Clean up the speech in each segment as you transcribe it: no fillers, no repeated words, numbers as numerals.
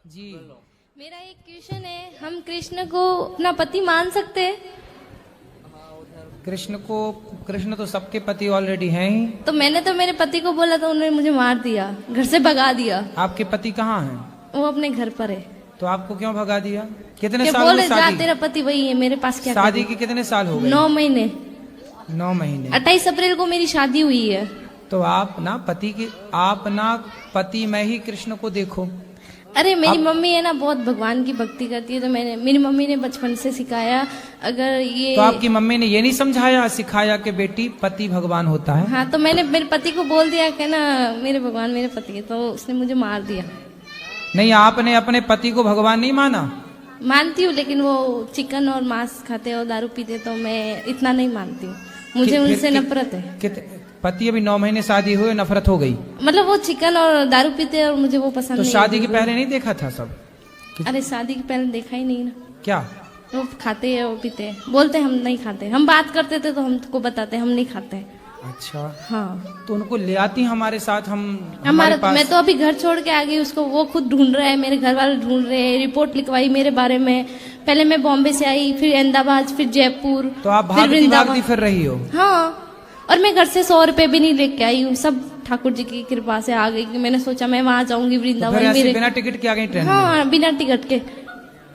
जी मेरा एक क्वेश्चन है, हम कृष्ण को अपना पति मान सकते हैं? कृष्ण तो सबके पति ऑलरेडी हैं ही। तो मैंने तो मेरे पति को बोला था, उन्होंने मुझे मार दिया, घर से भगा दिया। आपके पति कहाँ हैं? वो अपने घर पर है। तो आपको क्यों भगा दिया? कितने साल बोले हुए जा शादी? तेरा पति वही है, मेरे पास क्या शादी के कितने साल हो गए? 9 महीने। 9 महीने। 28 अप्रैल को मेरी शादी हुई है। तो आप ना पति में ही कृष्ण को देखो। अरे मेरी मम्मी है ना, बहुत भगवान की भक्ति करती है, तो मेरी मम्मी ने बचपन से सिखाया। अगर ये तो आपकी मम्मी ने ये नहीं समझाया सिखाया कि बेटी पति भगवान होता है? हाँ, तो मैंने मेरे पति को बोल दिया कि ना मेरे भगवान मेरे पति है, तो उसने मुझे मार दिया। नहीं, आपने अपने पति को भगवान नहीं माना? मानती हूँ, लेकिन वो चिकन और मांस खाते और दारू पीते, तो मैं इतना नहीं मानती हूँ। मुझे उनसे नफरत है। पति अभी 9 महीने शादी हुए, नफरत हो गई? मतलब वो चिकन और दारू पीते और मुझे वो पसंद तो नहीं। शादी के पहले नहीं देखा था सब? अरे शादी के पहले देखा ही नहीं ना। क्या वो खाते हैं, वो पीते हैं, बोलते हैं हम नहीं खाते। हम बात करते थे तो हमको बताते हम नहीं खाते। अच्छा, हाँ, तो उनको ले आती हमारे साथ। हमारे पास। मैं तो अभी घर छोड़ के आ गई उसको, वो खुद ढूंढ रहा है, मेरे घर वाले ढूंढ रहे हैं। रिपोर्ट लिखवाई मेरे बारे में। पहले मैं बॉम्बे से आई, फिर अहमदाबाद, फिर जयपुर, तो आप फिर भागती फिर रही हो? हाँ, और मैं घर से 100 रुपए भी नहीं लेके आई हूँ। सब ठाकुर जी की कृपा से आ गई कि मैंने सोचा मैं वहां जाऊंगी वृंदावन। तो फिर बिना टिकट के आ गई ट्रेन में? हाँ, बिना टिकट के।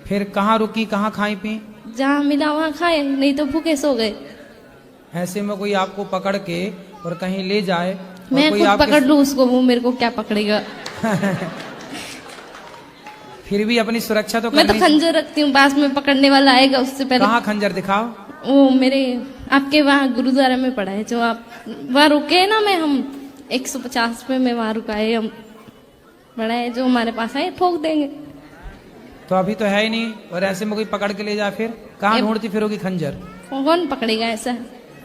फिर कहाँ रुकी, कहाँ खाई पी? जहाँ मिला वहाँ खाए, नहीं तो भूखे सो गए। ऐसे में कोई आपको पकड़ के और कहीं ले जाए, मैं खुद पकड़ लूँ उसको, वो मेरे को क्या पकड़ेगा? फिर भी अपनी सुरक्षा तो मैं तो खंजर रखती हूँ, पास में पकड़ने वाला आएगा उससे पहले। कहाँ खंजर दिखाओ? वो मेरे आपके वहाँ गुरुद्वारा में पड़ा है, जो आप वहाँ रुके है ना। हम 150 पे मैं वहाँ रुकाए, हम बड़ा है, जो हमारे पास आए ठोक देंगे। तो अभी तो है ही नहीं, और ऐसे में कोई पकड़ के ले जाए फिर कहाँ ढूंढती फिरोगी खंजर? कौन पकड़ेगा ऐसा?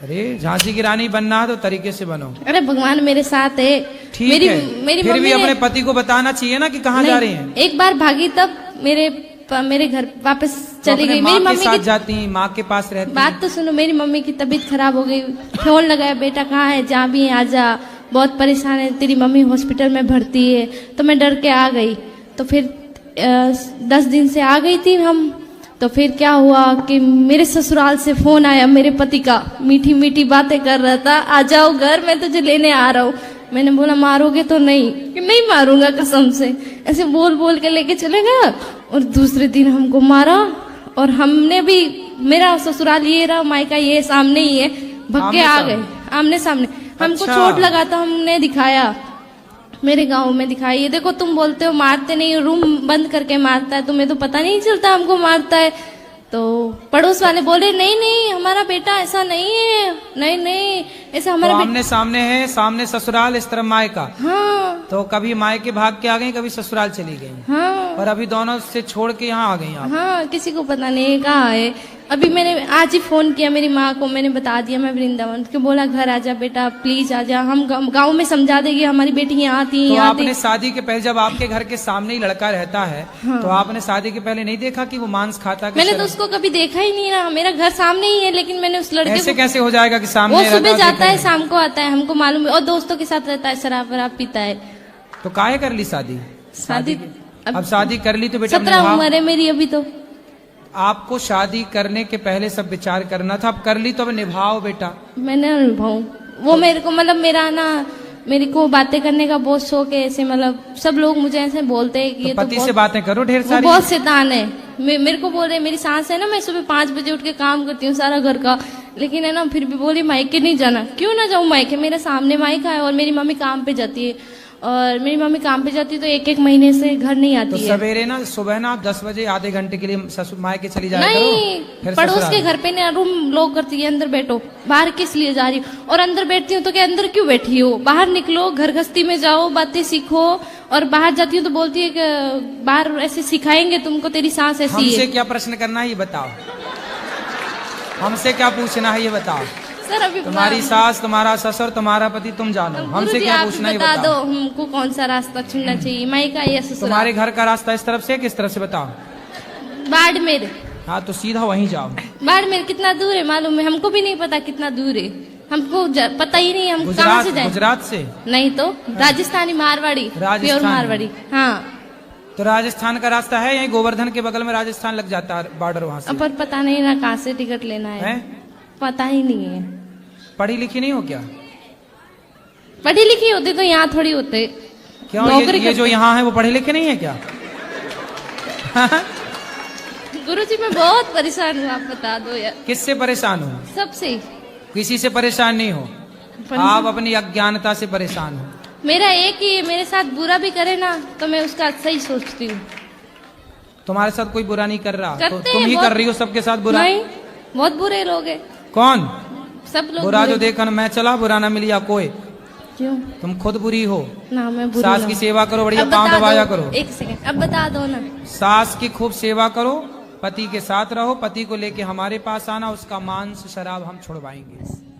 अरे झांसी की रानी बनना है तो तरीके से बनो। अरे भगवान मेरे साथ है। ठीक मेरी है, मेरी फिर भी मम्मी अपने पति को बताना चाहिए ना कि कहाँ जा रही हैं। एक बार भागी तब मेरे घर वापस चली गई। मेरी मम्मी के साथ जाती, माँ के पास रहती। बात तो सुनो, मेरी मम्मी की तबीयत खराब हो गई, फोन लगाया, बेटा कहाँ है, जहाँ भी है आजा, बहुत परेशान है, तेरी मम्मी हॉस्पिटल में भर्ती है। तो मैं डर के आ गई। तो फिर 10 दिन से आ गई थी हम। तो फिर क्या हुआ कि मेरे ससुराल से फोन आया मेरे पति का, मीठी मीठी बातें कर रहा था, आ जाओ घर, मैं तुझे लेने आ रहा हूँ। मैंने बोला मारोगे तो? नहीं, कि नहीं मारूंगा कसम से। ऐसे बोल बोल के लेके चले गया, और दूसरे दिन हमको मारा। और हमने भी, मेरा ससुराल ये रहा, मायका ये सामने ही है, भग के आ गए आमने सामने। हमको चोट लगा था, हमने दिखाया, मेरे गांव में दिखाई। ये देखो, तुम बोलते हो मारते नहीं, रूम बंद करके मारता है, तुम्हें तो पता नहीं चलता हमको मारता है। तो पड़ोस वाले बोले नहीं नहीं हमारा बेटा ऐसा नहीं है, नहीं नहीं ऐसा हमारा तो आमने सामने है, सामने ससुराल, इस तरफ मायका। हाँ, तो कभी मायके भाग के आ गई, कभी ससुराल चली गई। हाँ, और अभी दोनों से छोड़ के यहाँ आ गई आप? हाँ, किसी को पता नहीं कहाँ है। अभी मैंने आज ही फोन किया मेरी माँ को, मैंने बता दिया मैं वृंदावन, क्यों बोला घर आजा बेटा, प्लीज आजा, हम गांव में समझा देंगे, हमारी बेटी यहाँ थी। तो आपने शादी के पहले, जब आपके घर के सामने ही लड़का रहता है, हाँ, तो आपने शादी के पहले नहीं देखा कि वो मांस खाता? मैंने तो उसको कभी देखा ही नहीं ना, मेरा घर सामने ही है, लेकिन मैंने उस लड़के ऐसे कैसे हो जाएगा कि सामने? वो सुबह जाता है, शाम को आता है, हमको मालूम है, और दोस्तों के साथ रहता है, शराब वराब पीता है। तो काहे कर ली शादी? अब शादी कर ली तो बेटा 17 उम्र है मेरी अभी। तो आपको शादी करने के पहले सब विचार करना था, अब कर ली तो अब निभाओ बेटा। मैंने निभाऊं, वो मेरे को मतलब मेरा ना, मेरे को बातें करने का बहुत शौक है। ऐसे मतलब सब लोग मुझे ऐसे बोलते हैं कि तो पति से बातें करो ढेर सारी। बहुत शैतान है। मेरे को बोल रहे, मेरी सास है ना, मैं सुबह 5 बजे उठ के काम करती हूँ सारा घर का, लेकिन है ना फिर भी बोली मायके नहीं जाना। क्यों ना जाऊँ मायके, मेरे सामने मायका है, और मेरी मम्मी काम पे जाती है, और मेरी मम्मी काम पे जाती है तो 1-1 महीने से घर नहीं आती तो है। सवेरे ना, सुबह ना आप 10 बजे आधे घंटे के लिए ससुर मायके चली जाया नहीं, करो। पड़ोस के घर पे ना रूम लॉक करती है, अंदर बैठो, बाहर किस लिए जा रही हो? और अंदर बैठती हूँ तो क्या अंदर क्यों बैठी हो, बाहर निकलो, घर गृहस्थी में जाओ, बातें सीखो। और बाहर जाती हूँ तो बोलती है कि बाहर ऐसे सिखाएंगे तुमको, तेरी सास ऐसी है। हमसे क्या प्रश्न करना है ये बताओ, हमसे क्या पूछना है ये बताओ। सर अभी तुम्हारी सास, तुम्हारा ससुर, तुम्हारा पति, तुम जानो, हमसे क्या पूछना है बता दो, बताओ। हमको कौन सा रास्ता चुनना चाहिए, मायका या ससुराल? तुम्हारे घर का रास्ता इस तरफ से किस तरफ से बताओ? बाड़मेर। हाँ, तो सीधा वहीं जाओ। बाड़मेर कितना दूर है मालूम है? हमको भी नहीं पता कितना दूर है, हमको पता ही नहीं, हम कहाँ से जाए? गुजरात से नहीं तो राजस्थानी मारवाड़ी, प्योर मारवाड़ी। हाँ, तो राजस्थान का रास्ता है, यही गोवर्धन के बगल में राजस्थान लग जाता है बॉर्डर वहां से। पर पता नहीं ना कहाँ से टिकट लेना है, पता ही नहीं है। पढ़ी लिखी नहीं हो क्या? पढ़ी लिखी होती तो यहाँ थोड़ी होते। क्यों? ये जो यहाँ है वो पढ़े लिखे नहीं है क्या? गुरुजी मैं बहुत परेशान हूँ, आप बता दो यार। किससे परेशान हो? सबसे। किसी से परेशान नहीं हो, आप अपनी अज्ञानता से परेशान हो। मेरा एक ही, मेरे साथ बुरा भी करे ना तो मैं उसका सही सोचती हूँ। तुम्हारे साथ कोई बुरा नहीं कर रहा, तो करते तुम हैं ही बहुत- कर रही हो सबके साथ बुरा। नहीं, बहुत बुरे लोग हैं। कौन? सब लोग बुरा बुरे। जो देखा मैं चला, बुरा ना मिलिया कोई। क्यों? तुम खुद बुरी हो। ना मैं बुरी सास ना की हूँ। सेवा करो, बढ़िया अब पाँव बता दबाया दो, करो। एक सेकंड, अब बता दो ना। सास की खूब सेवा करो, पति के साथ रहो, पति को लेके हमारे पास आना, उसका मांस शराब हम छुड़वाएंगे।